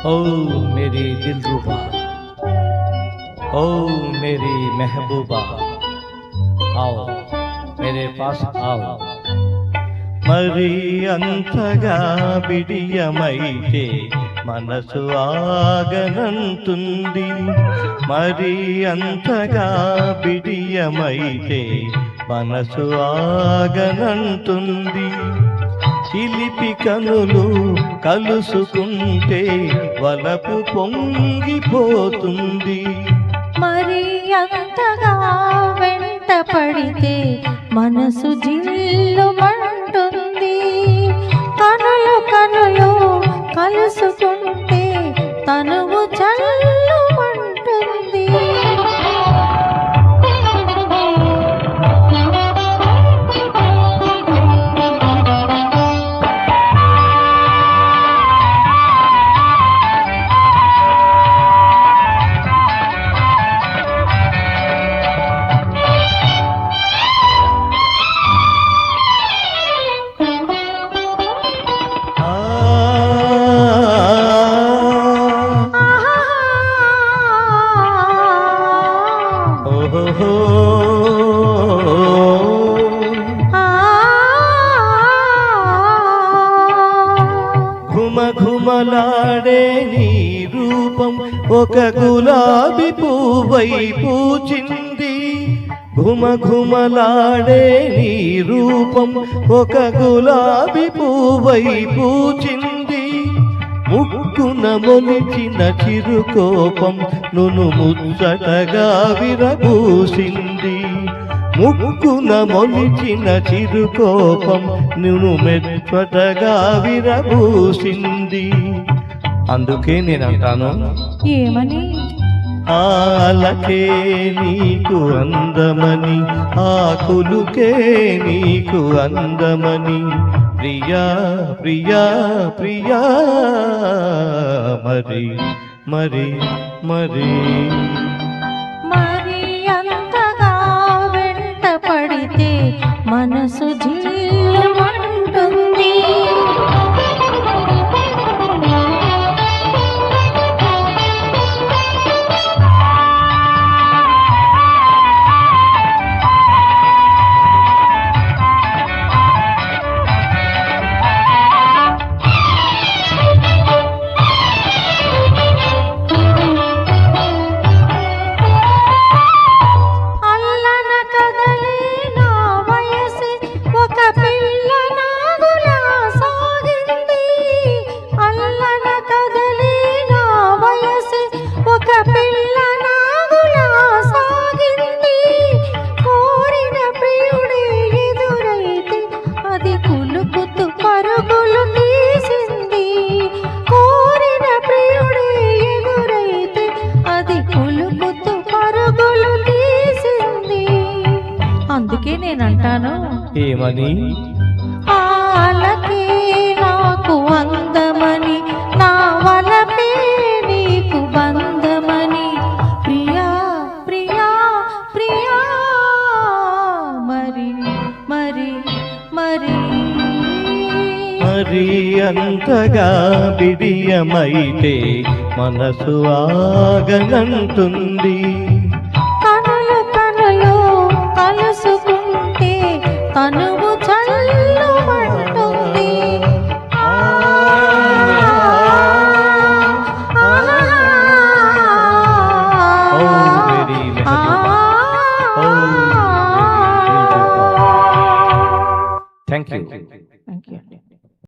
ओ मेरी दिलरुबा, ओ मेरी महबूबा, आओ मेरे पास आओ. మరి అంతగా బిడియమైతే మనసు ఆగనంటుంది. మరి అంతగా బిడియమైతే మనసు ఆగనంటుంది. చిలిపి కనులు కలుసుకుంటే వలపు పొంగిపోతుంది. మరి అంతగా వెంట పడితే మనసు జిల్లుమంటుంది. కనులు కనులు కలుసుకుంటే తనువు జల్లుమంటుంది. ఘుమఘుమలాడే నీ రూపం ఒక గులాబీ పువ్వై పూచింది. ఘుమఘుమలాడే నీ రూపం ఒక గులాబీ పువ్వై పూచింది. ముక్కున మొలిచిన చిరుకోపం నును ముచ్చటగా విరబూసింది. ముక్కున మొలిచిన చిరుకోపం నును మెచ్చటగా విరబూసింది. అందుకే నేనంటాను, ఏమని? ఆలకే నీకు అందమని, ఆకులుకే నీకు అందమని. ప్రియా ప్రియా ప్రియా మరి మరి మరి మరి అంతగా వెంట పడితే మనసు జిల్లుమంటుంది. అందుకే నేనంటాను, ఏమని? ఆలకే నాకు అందమని, నా వలపే నీకు బంధమని. ప్రియా ప్రియా ప్రియా మరి మరి మరి మరి అంతగా బిడియమైతే మనసు ఆగనంటుంది. కనులు కనులు కలుసుకుంటే తనువు చల్లుమంటుంది. Thank you.